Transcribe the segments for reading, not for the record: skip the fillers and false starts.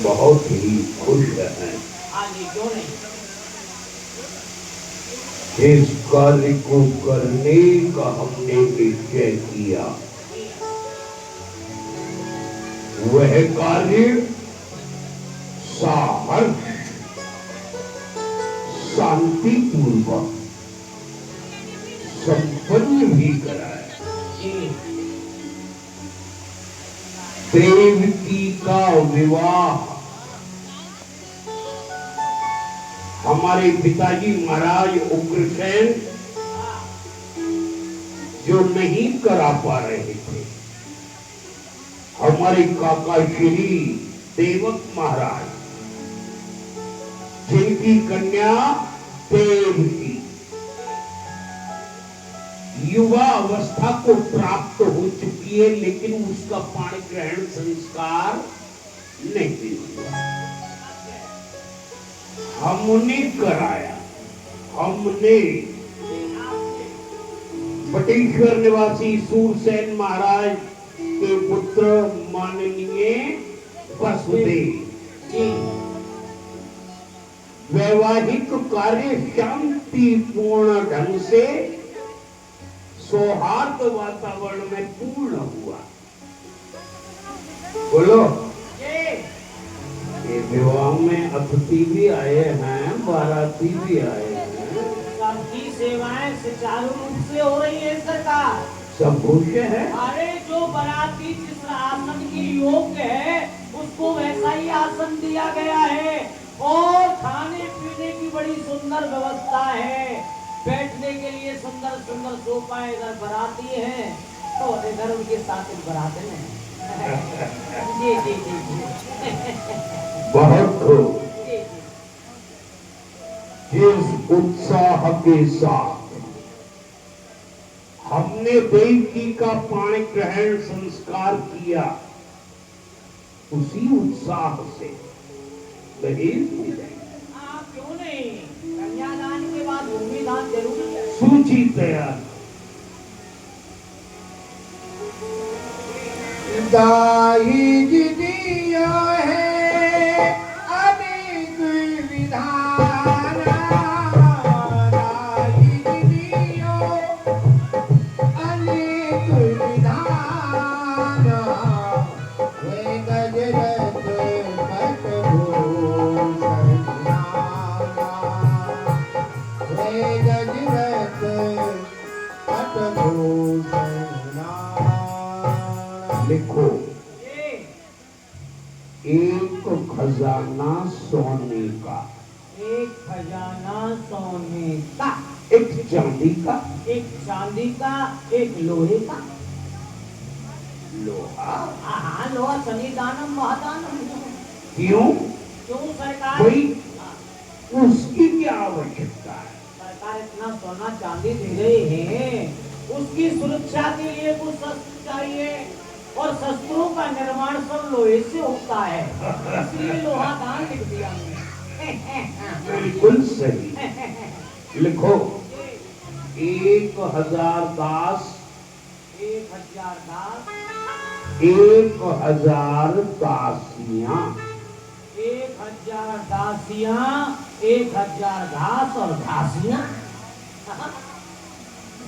बहुत ही खुश हैं। क्यों नहीं? जिस कार्य को करने का हमने निश्चय किया वह कार्य साहर्ष शांतिपूर्वक संपन्न भी कराया। देवकी का विवाह हमारे पिताजी महाराज उग्रसेन जो नहीं करा पा रहे थे, हमारे काका श्री देवक महाराज जिनकी कन्या देवकी युवा अवस्था को प्राप्त हो चुकी है, लेकिन उसका पाणी ग्रहण संस्कार नहीं हुआ। हमने कराया। हमने बटेश्वर निवासी सूरसेन महाराज के पुत्र माननीय वसुदेव वैवाहिक कार्य शांतिपूर्ण ढंग से सौहार्द वातावरण में पूर्ण हुआ। बोलो, ये विवाह में अतिथि भी आए हैं, बाराती भी आए हैं। सबकी सेवाएं सुचारू रूप से हो रही है सरकार। सब खुश है। अरे जो बाराती जिस आसन की योग्य है उसको वैसा ही आसन दिया गया है और खाने पीने की बड़ी सुंदर व्यवस्था है। बैठने के लिए सुंदर सुंदर सोफा इधर बाराती है तो इधर उनके साथ बाराती हैं। जी जी जी जी बहुत खूब। जिस उत्साह के साथ हमने देवकी का पाणी ग्रहण संस्कार किया उसी उत्साह से दहेज मिल जाएगा। क्यों नहीं? कन्यादान के बाद भूमिदान जरूरी है। सूची तैयार। दाहिज दिया है अनेक विधान, दाहिज दियो अनेक विधान, वे गजरत पटभूषण नाना, वे गजरत पटभूषण नाना। लिखो, एक खजाना सोने का, एक खजाना सोने का, एक चांदी का, एक चांदी का, एक लोहे का। लोहा? हाँ, लोहा शनिदानम महादानम। क्यों? क्यों सरकार? भाई उसकी क्या आवश्यकता है? सरकार इतना सोना चांदी दे रही है, उसकी सुरक्षा के लिए कुछ शस्त्र चाहिए और शस्त्रों का निर्माण सब लोहे से होता है, इसलिए लोहा दान लिख दिया मैंने। बिल्कुल सही। लिखो, 1000 दास, 1000 दास, 1000 दासियां, 1000 दासियां, 1000 दास और दासियां।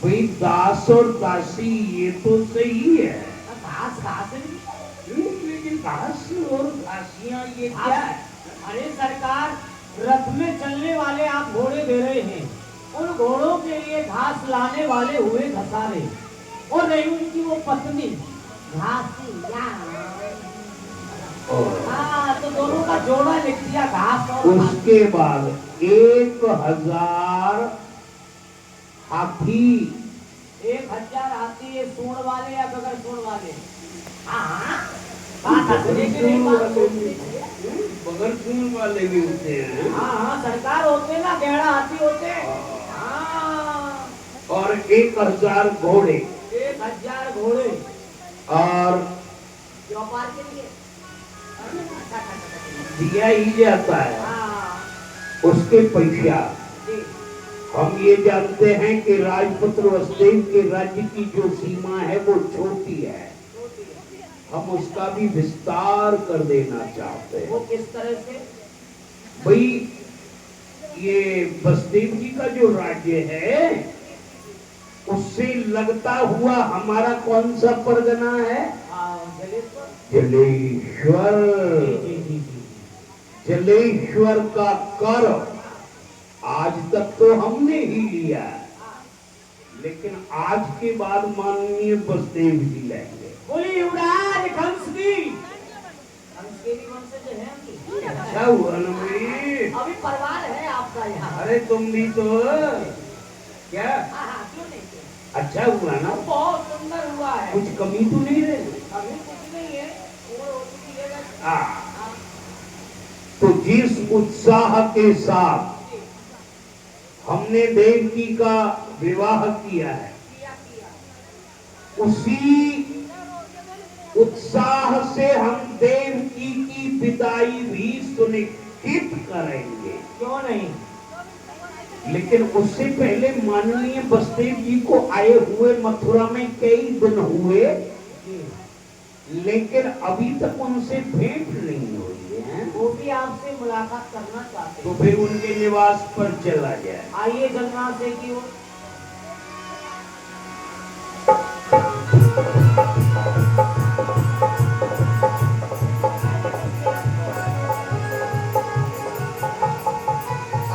भाई दास और दासी ये तो सही है, दास दास लेकिन दास और दासियां ये क्या है? अरे सरकार, रथ में चलने वाले आप घोड़े दे रहे हैं, उन घोड़ों के लिए घास लाने वाले हुए घसारे और नहीं उनकी वो पत्नी घासिया। हाँ, तो दोनों का जोड़ा लिख दिया घास और उसके बाद 1000 हाथी, 1000 हाथी, ये सूंड वाले या बगैर सूंड वाले? हाँ, बगैर सूंड वाले भी होते हैं। हाँ, सरकार होते ना, गहरा हाथी होते। हाँ, और 1000 घोड़े, 1000 घोड़े और व्यापार के लिए दिया ही जाता है। हाँ, उसके पश्चात हम ये जानते हैं कि राजपुत्र वसुदेव के राज्य की जो सीमा है वो छोटी है, हम उसका भी विस्तार कर देना चाहते हैं। वो किस तरह से? भाई ये वसुदेव जी का जो राज्य है उससे लगता हुआ हमारा कौन सा परगना है? जलेश्वर। जलेश्वर। जी जी जी। जलेश्वर का कर आज तक तो हमने ही लिया है, लेकिन आज के बाद माननीय वसुदेव जी लेंगे। बोली युवराज कंस की। कंस के भी वंशज हैं हम तो। अच्छा हुआ ना भाई, अभी परिवार है आपका यहाँ। अरे तुम भी तो क्या क्यों नहीं क्यों? अच्छा हुआ ना, बहुत सुंदर हुआ है। कुछ कमी तो नहीं रही। अभी कुछ नहीं है, और होती रहेगा। हाँ। तो जिस उत्साह के साथ हमने देवकी का विवाह किया है, उसी उत्साह से हम देवकी की विदाई भी सुनिश्चित करेंगे। क्यों नहीं? लेकिन उससे पहले माननीय वसुदेव जी को आए हुए मथुरा में कई दिन हुए, लेकिन अभी तक उनसे भेंट नहीं हुई है। वो भी आपसे मुलाकात करना चाहते तो हैं। फिर उनके निवास पर चला जाए। आइए जलना से की ओर।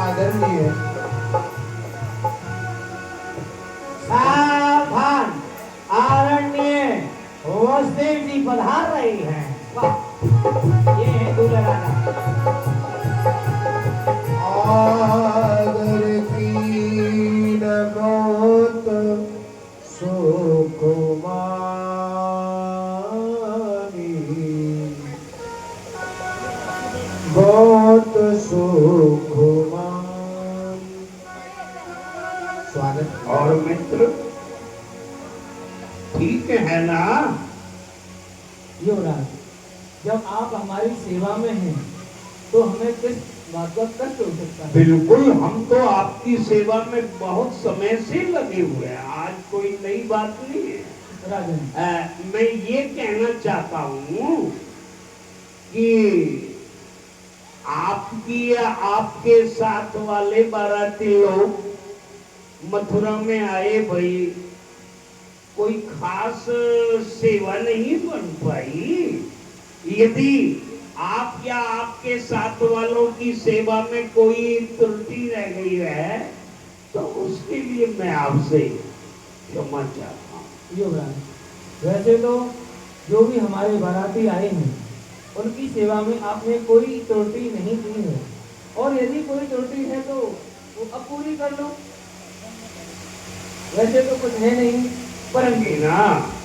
आदरणीय सावधान, आरण्य वसुदेव जी पधार रहे हैं। वाह, ये है दूल्हा राजा। आदर की बहुत सुकुमारी, बहुत सुकुमार। स्वागत। और मित्र ठीक है ना? युवराज, जब आप हमारी सेवा में हैं तो हमें किस बात का कष्ट हो सकता है? बिल्कुल, हम तो आपकी सेवा में बहुत समय से लगे हुए हैं, आज कोई नई बात नहीं है। राजन, मैं ये कहना चाहता हूँ कि आपकी या आपके साथ वाले बाराती लोग मथुरा में आए भाई, कोई खास सेवा नहीं बन पाई। यदि आप या आपके साथ वालों की सेवा में कोई त्रुटि रह गई है तो उसके लिए मैं आपसे क्षमा चाहता हूँ। युवराज, वैसे तो जो भी हमारे बाराती आए हैं उनकी सेवा में आपने कोई त्रुटि नहीं की है, और यदि कोई त्रुटि है तो वो अब पूरी कर लो। वैसे तो कुछ है नहीं, परंतु ना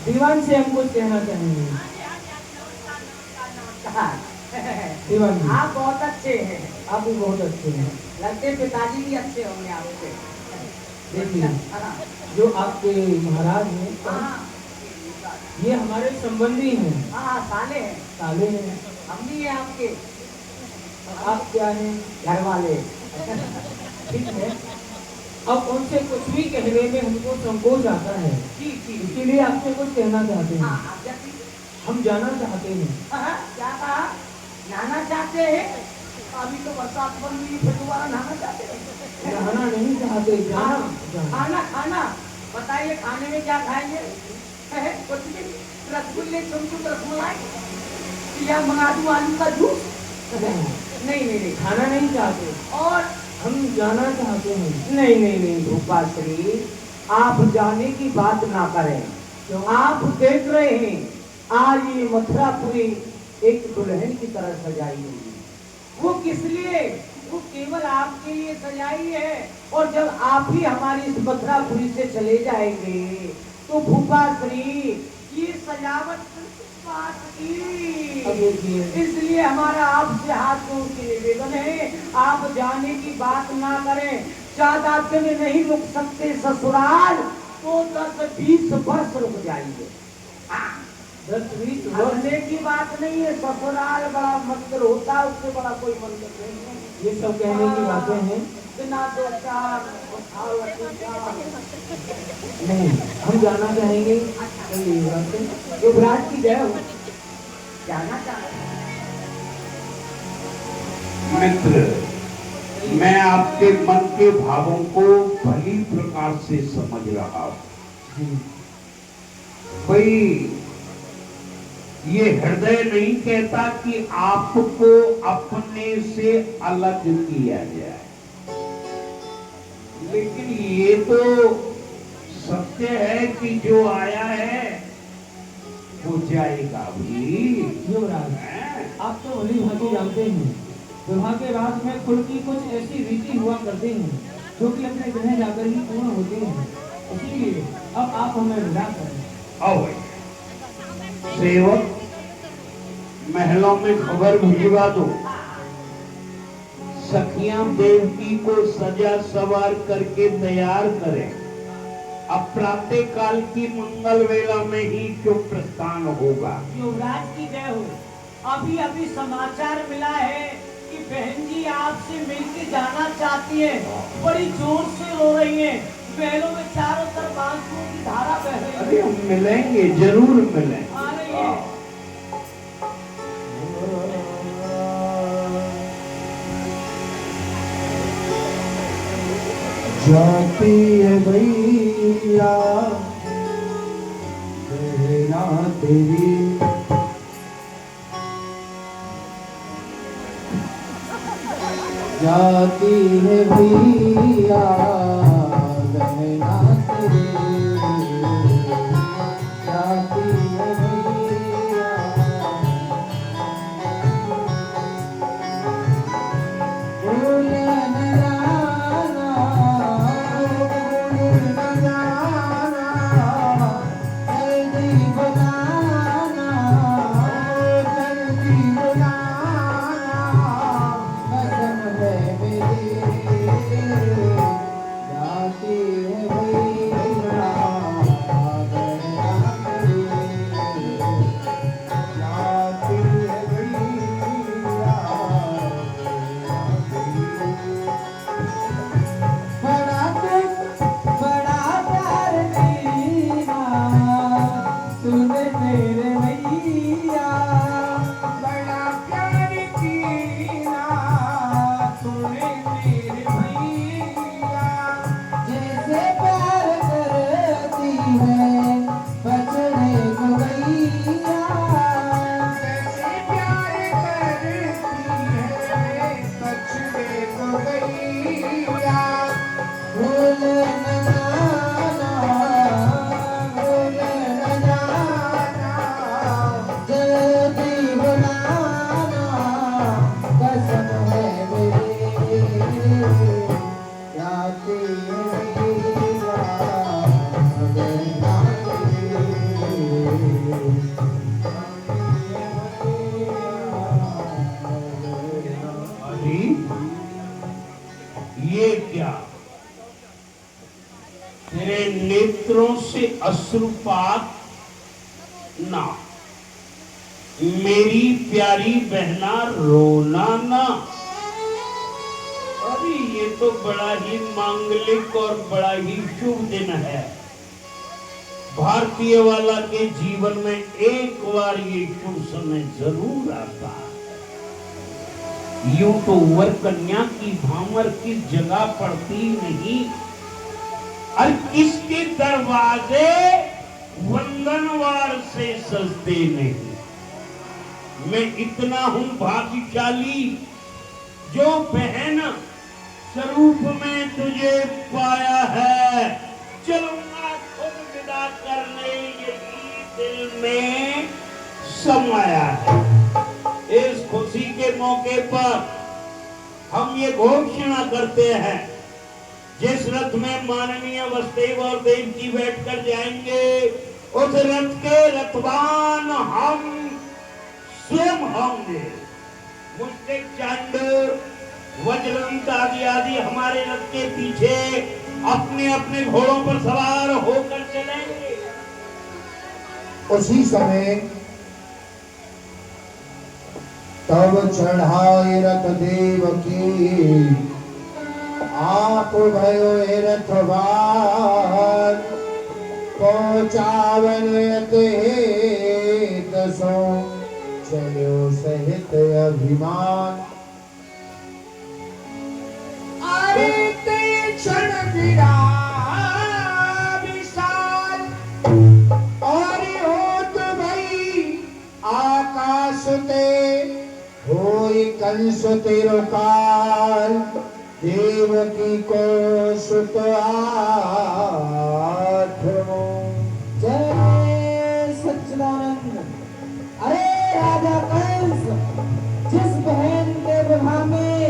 दीवान से हम कुछ कहना चाहेंगे। दीवान जी, आप बहुत अच्छे हैं। आप भी बहुत अच्छे हैं। लगते पिताजी भी अच्छे होंगे आपके। देखिए, जो आपके महाराज हैं हाँ ये हमारे संबंधी हैं, हाँ, साले हैं। साले हैं। हम भी हैं आपके आप क्या हैं? घर वाले। ठीक है, अब उनसे कुछ भी कहने में हमको संकोच आता है, जी जी। इसीलिए आपसे कुछ कहना चाहते हैं। हाँ, आप जल्दी। हम जाना चाहते हैं। क्या कहा? नहाना चाहते हैं? अभी तो बरसात बन रही है, फिर दोबारा नहाना चाहते हैं? नहाना नहीं चाहते, जाना जाना। खाना खाना बताइए, खाने में क्या खाएंगे? कुछ भी, रसगुल्ले, चमचम, रसमलाई, या मंगा दूं आलू का जूस? नहीं नहीं नहीं। खाना नहीं चाहते, और हम जाना चाहते हैं। नहीं नहीं नहीं भूपाश्री, आप जाने की बात ना करें। क्यों? आप देख रहे हैं आज ये मथुरापुरी एक दुल्हन की तरह सजाई हुई है। वो किस लिए? वो केवल आपके लिए सजाई है। और जब आप ही हमारी इस मथुरापुरी से चले जाएंगे तो भूपाश्री ये सजावट बात की। अब देखिए, इसलिए हमारा आपसे हाथ जोड़ के निवेदन है, आप जाने की बात ना करें। ज्यादा दिन नहीं रुक सकते ससुराल, तो 10-20 वर्ष रुक जाएंगे। 10-20 वर्ष? हंसने की बात नहीं है, ससुराल बड़ा मंदिर होता है, उससे बड़ा कोई मंदिर नहीं है। ये सब कहने की बातें हैं। बिना दो चार नहीं, हम जाना चाहेंगे। चलिए, युवराज की जय हो। जानना चाहते हैं। मित्र, मैं आपके मन के भावों को भली प्रकार से समझ रहा हूं। भाई, ये हृदय नहीं कहता कि आपको अपने से अलग किया जाए, लेकिन ये तो सत्य है कि जो आया है वो जाएगा भी। युवराज, आप तो भली भांति जानते हैं, विवाह के बाद में कुल की कुछ ऐसी रीति हुआ करते हैं जो कि अपने गृह जाकर ही पूर्ण होते हैं। इसीलिए अब आप हमें विदा करें। आओ सेवक, महलों में खबर भिजवा दो, सखियां देवकी को सजा सवार करके तैयार करें। अब प्रातः काल की मंगल वेला में ही शुभ प्रस्थान होगा। युवराज की जय हो। अभी अभी समाचार मिला है कि बहन जी आपसे मिलके जाना चाहती है। बड़ी जोर से रो रही है। महलों में चारों तरफ आंसुओं की धारा बह रही है। अरे हम मिलेंगे, जरूर मिलेंगे। आ रही है। जाती है भैया बहना तेरी, जाती है भैया बहना तेरी, जाती है भैया। भूल न जाना, भूल न जाना, जल्दी बुलाना, जल्दी बुलाना, कसम है मेरी, जाती है भैया बहना तेरी, जाती है भैया बड़ा दुख बड़ा प्यार दीना तूने मेरे भैया, बड़ा प्यार दीना तूने मेरे भैया, जैसे प्यार करती है बचने को गैया, जैसे प्यार करती है बचने को गैया। भूल न जाना, भूल न जाना, जल्दी बुलाना, कसम है मेरी, जाती है भैया बहना अरे ये क्या, तेरे नेत्रों से अश्रुपात ना, मेरी प्यारी बहना रोना ना। अरे ये तो बड़ा ही मांगलिक और बड़ा ही शुभ दिन है। भारतीय वाला के जीवन में एक बार ये शुभ समय जरूर आता है। यूं तो वर कन्या की भामर की जगह पड़ती नहीं, और किसके दरवाजे वंदनवार से सजते नहीं। मैं इतना हूं भाग्यशाली जो बहन स्वरूप में तुझे पाया है। चलूंगा खुद विदा करने, यही दिल में समाया है। इस खुशी के मौके पर हम ये घोषणा करते हैं, जिस रथ में माननीय वसुदेव और देवकी बैठकर जाएंगे, उस रथ के रथवान हम स्वयं होंगे। मुश्तिक, चांडूर, वज्रदंत आदि हमारे रथ के पीछे अपने अपने घोड़ों पर सवार होकर चलेंगे। उसी समय तब चढ़ाए रथ देव की, आप भयो हे रथवार, पहुँचावन यत हेत सो चलो सहित अभिमान अरे ते क्षण विशाल और हो तो भाई आकाश ते होई कंस तेरो काल देवकी को सुत आठवो जय सच्चिदानंद। अरे राजा कंस, जिस बहन के विवाह में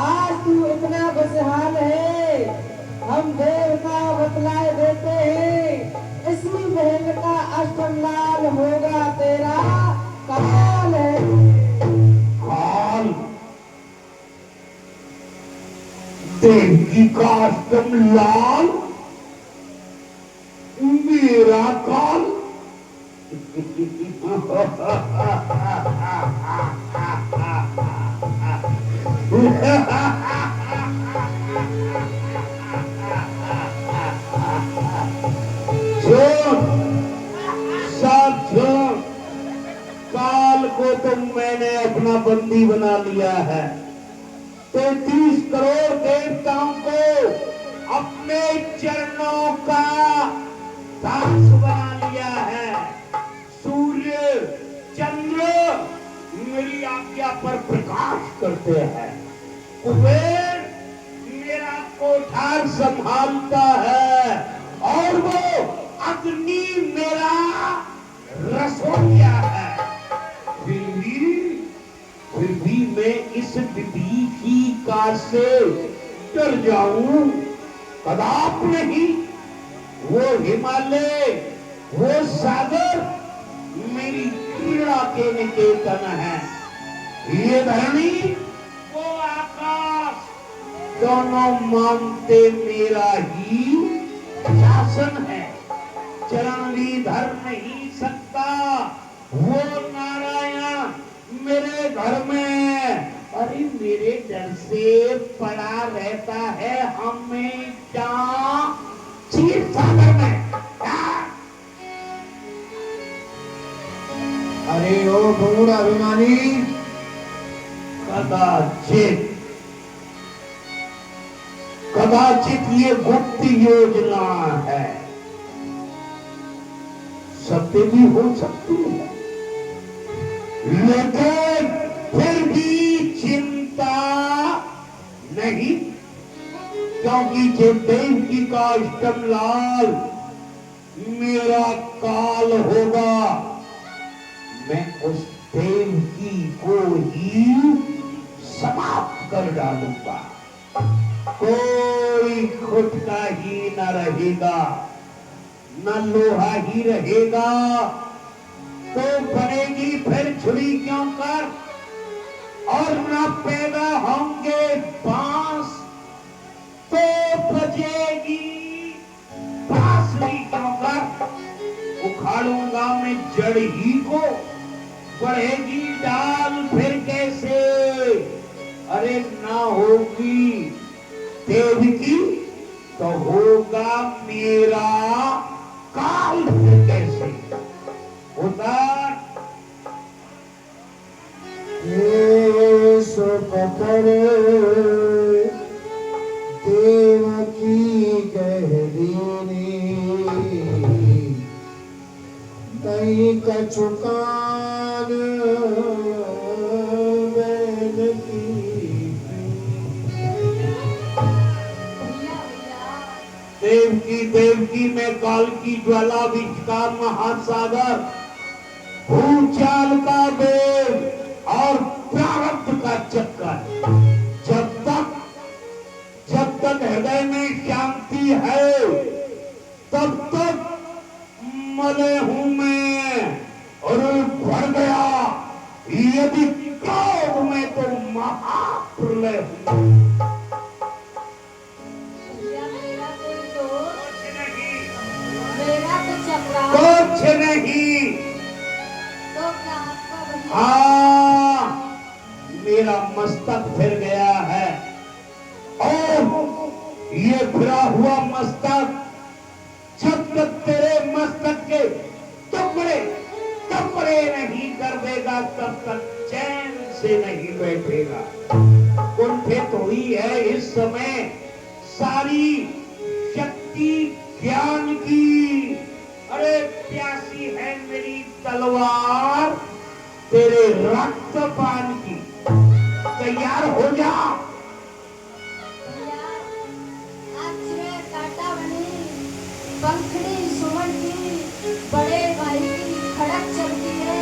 आज तू इतना खुशहाल है, हम देवता बतलाए देते हैं, इसी बहन का अष्टम लाल होगा तेरा काल है। काल देवकी का अष्टम लाल मेरा काल। सब सुन, काल को तो मैंने अपना बंदी बना लिया है। 33 करोड़ देवताओं को अपने चरणों का दास बना लिया है। सूर्य चंद्र मेरी आज्ञा पर प्रकाश करते हैं। कुबेर मेरा कोठार संभालता है और वो अग्नि मेरा रसोइया है। फिर भी मैं इस विधि की कार से डर जाऊं? कदाप नहीं। वो हिमालय, वो सागर मेरी पीड़ा के निकेतन है। ये धरणी, वो आकाश, दोनों मानते मेरा ही शासन है। चरण भी धर नहीं सकता वो नारायण मेरे घर में। अरे मेरे डर से पड़ा रहता है हमेशा क्षीर सागर में। अरे ओ गौड़ अभिमानी, कदाचित कदाचित ये गुप्त योजना है, सत्य भी हो सकती है, लेकिन फिर भी चिंता नहीं, क्योंकि जो देवकी का अष्टम लाल मेरा काल होगा, मैं उस देवकी को ही समाप्त कर डालूंगा। कोई खुटका ही न रहेगा, न लोहा ही रहेगा। तो बनेगी फिर छुरी क्यों कर, और न पैदा होंगे बांस तो बजेगी बांसुरी क्यों कर। उखाड़ूंगा मैं जड़ ही को, बढ़ेगी डाल फिर कैसे। अरे ना होगी देवकी तो होगा मेरा काल फिर कैसे। उतार ये सो पकड़ देवकी कह दीनी, कहीं कछुकान बैन की। देवकी में काल की ज्वाला, बीच का महासागर, भूचाल का वेग और प्रारब्ध का चक्कर। जब तक हृदय में शांति है तब तक मले हूं मैं और भर गया। यदि क्रोध में तो महाप्रलय हूं। कुछ नहीं। हाँ, मेरा मस्तक फिर गया है और ये फिरा हुआ मस्तक जब तक तेरे मस्तक के टुकड़े टुकड़े नहीं कर देगा तब तक चैन से नहीं बैठेगा। कुंठित हुई है इस समय सारी शक्ति ज्ञान की। अरे प्यासी है मेरी तलवार तेरे रक्तपान की। तैयार हो जा। पंखड़ी सुमन की बड़े भाई की खड़क चलती है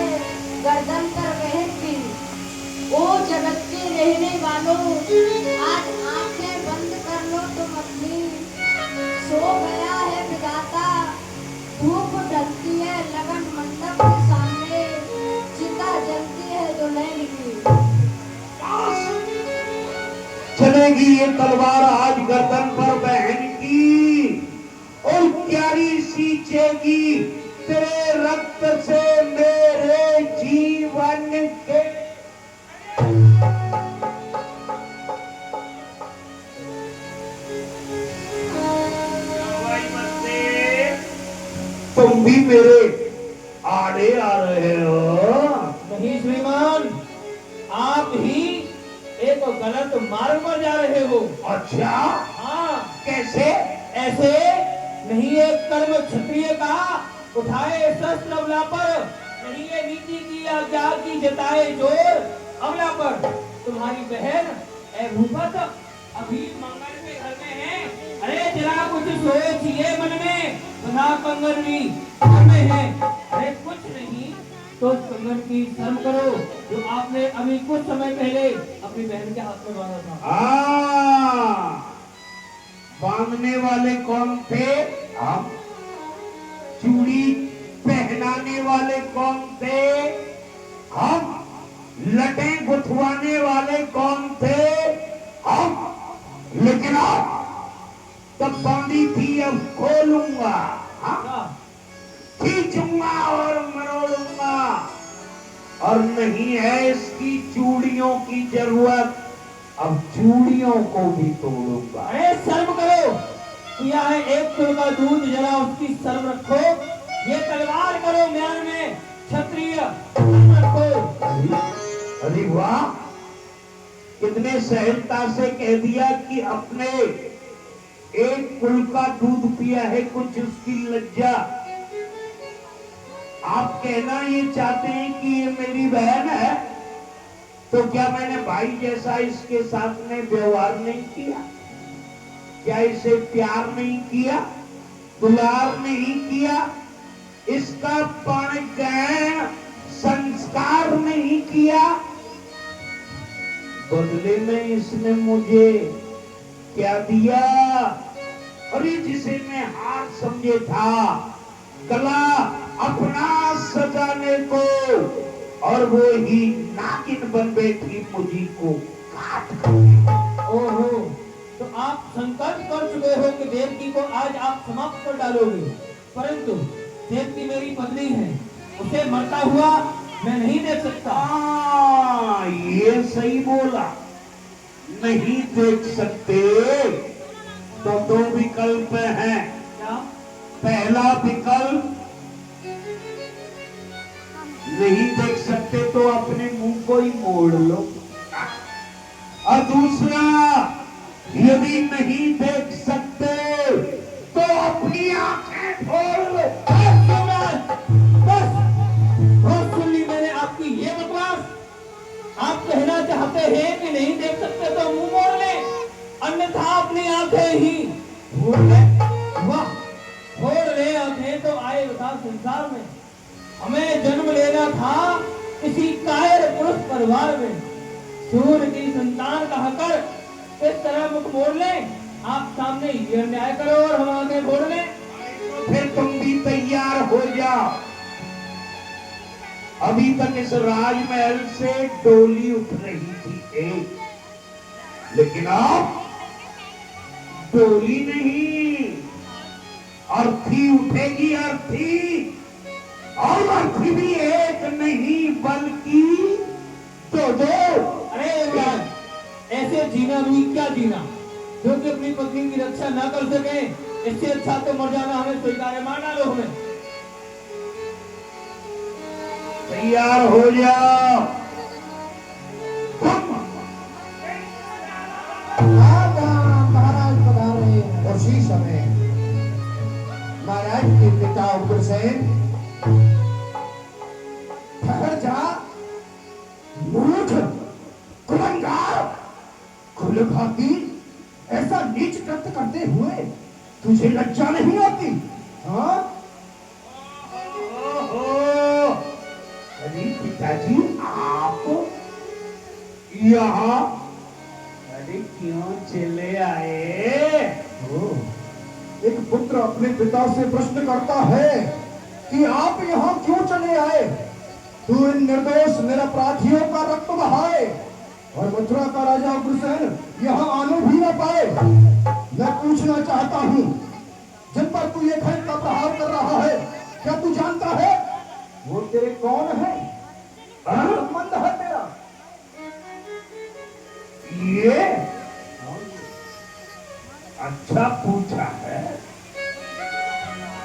गर्दन पर बहन की। ओ जगत के रहने वालों, आज आंखें बंद कर लो तुम अपनी। सो गया है विधाता, धूप ढलती है लगन मंडप के सामने, चिता जलती है दुल्हन की। चलेगी ये तलवार आज गर्दन पर बहन की, और क्यारी सींचेगी तेरे रक्त से मेरे जीवन के। तुम भी मेरे आड़े आ रहे हो। नहीं श्रीमान, आप ही एक गलत मार्ग पर जा रहे हो। अच्छा, हाँ, कैसे? ऐसे नहीं। एक कर्म क्षत्रिय का उठाए शस्त्र अबला पर, नहीं ये नीति की आज्ञा की जताए जोर अबला पर। तुम्हारी बहन ए भूपत अभी मंगल के घर में है। अरे जरा कुछ सोचिए मन में, बना कंगन भी घर में है। अरे कुछ नहीं तो कंगन की शर्म करो जो आपने अभी कुछ समय पहले अपनी बहन के हाथ में बांधा था। बांधने वाले कौन थे? हम। चूड़ी पहनाने वाले कौन थे? हम। लटें गुथवाने वाले कौन थे? हम। लेकिन अब तब बांधी थी, अब खोलूंगा, खींचूंगा और मरोड़ूंगा। और नहीं है इसकी चूड़ियों की जरूरत, अब चूड़ियों को भी तोड़ूंगा। अरे शर्म करो, यह है एक कुल का दूध, जरा उसकी शर्म रखो। ये तलवार करो म्यान में क्षत्रिय रखो। अरे वाह, कितने सहजता से कह दिया कि अपने एक कुल का दूध पिया है, कुछ उसकी लज्जा। आप कहना ये चाहते हैं कि ये मेरी बहन है, तो क्या मैंने भाई जैसा इसके साथ में व्यवहार नहीं किया? क्या इसे प्यार नहीं किया, दुलार नहीं किया, इसका पाणिग्रहण संस्कार नहीं किया? बदले में इसने मुझे क्या दिया? अरे जिसे मैं हार समझे था गला अपना सजाने को, और वो ही नागिन बन बैठी मुझी को काट कर। ओहो, तो आप संकल्प कर चुके हो कि देवकी को आज आप समाप्त कर डालोगे, परंतु देवकी मेरी पत्नी है, उसे मरता हुआ मैं नहीं देख सकता। ये सही बोला, नहीं देख सकते तो दो विकल्प हैं। क्या? पहला विकल्प, नहीं देख सकते तो अपने मुंह को ही मोड़ लो, और दूसरा, यदि नहीं देख सकते तो अपनी आंखें खोल लो। बस बहुत सुन ली मैंने आपकी ये बकवास। आप कहना चाहते हैं कि नहीं देख सकते तो मुंह मोड़ ले, अन्यथा अपनी आंखें ही फोड़ ले। वाह, फोड़ ले आंखें तो आए बता संसार में। हमें जन्म लेना था किसी कायर पुरुष परिवार में, सूर्य की संतान कहकर इस तरह मुख मोड़ ले। आप सामने ये अन्याय करो और हम आंखें फोड़ लें। फिर तुम भी तैयार हो जाओ। अभी तक इस राजमहल से डोली उठ रही थी एक, लेकिन अब डोली नहीं, अर्थी उठेगी, अर्थी। और अर्थी भी एक नहीं बल्कि दो। अरे यार, ऐसे जीना भी क्या जीना, जो कि अपनी पत्नी की रक्षा न कर सके, इससे अच्छा तो मर जाना हमें स्वीकार है। मार डालो हमें। तैयार हो जाओ। महाराज पधारे। उसी समय महाराज के पिता उग्रसेन, ठहर जा मूर्ख, कुलंगार, खुलभाती, ऐसा नीच कृत्य करते हुए तुझे लज्जा नहीं आती? हाँ? ओहो, अरे पिताजी आप यहाँ अरे क्यों चले आए? एक पुत्र अपने पिता से प्रश्न करता है कि आप यहाँ क्यों चले आए? तू इन निर्दोष निरपराधियों का रक्त बहाए और मथुरा का राजा उग्रसेन यहाँ आने भी न पाए। मैं पूछना चाहता हूँ, जिन पर तू ये खंड का प्रहार कर रहा है, क्या तू जानता है वो तेरे कौन है? संबंध है तेरा? ये अच्छा पूछा है।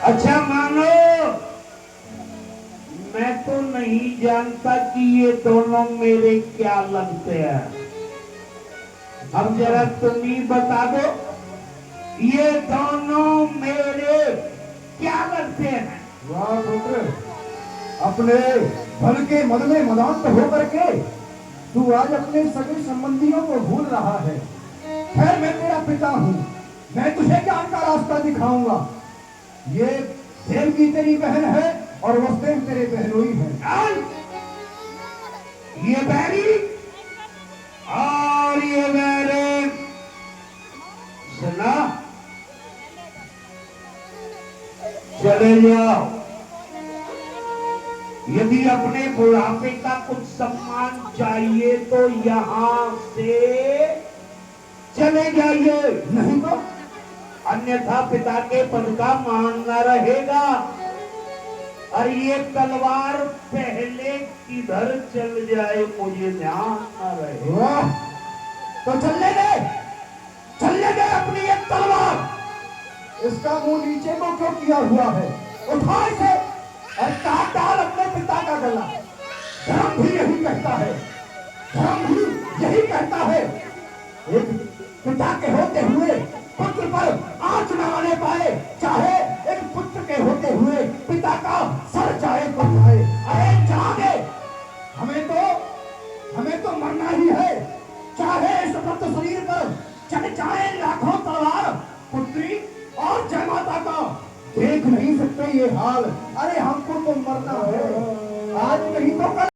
अच्छा मानो मैं तो नहीं जानता कि ये दोनों मेरे क्या लगते हैं। अब जरा तुम ही बता दो, ये दोनों मेरे क्या लगते हैं? वाह पुत्र, अपने फल के मद में मदांत होकर के तू आज अपने सगे संबंधियों को भूल रहा है। खैर, मैं तेरा पिता हूँ, मैं तुझे ज्ञान का रास्ता दिखाऊंगा। ये देवकी तेरी बहन है और वसुदेव तेरे बहनोई है। ये बैरी और ये बैरे, सुना, चले जाओ। यदि अपने बुढ़ापे का कुछ सम्मान चाहिए तो यहाँ से चले जाइए, नहीं तो अन्यथा पिता के पद का मान न रहेगा। और ये तलवार पहले किधर चल जाए मुझे ध्यान न रहे। वाह, तो चलने दे अपनी एक तलवार। इसका मुंह नीचे को क्यों किया हुआ है? उठा इसे और काट डाल अपने पिता का गला। धर्म भी यही कहता है, धर्म भी यही कहता है, एक पिता के होते हुए पुत्र पर आंच न आने पाए, चाहे एक पुत्र के होते हुए पिता का सर जाए तो जाए। अरे जाने, हमें तो मरना ही है, चाहे इस मृत शरीर पर चढ़ जाए लाखों तलवार। पुत्री और जय माता का देख नहीं सकते ये हाल। अरे हमको तो मरना है, आज नहीं तो कल।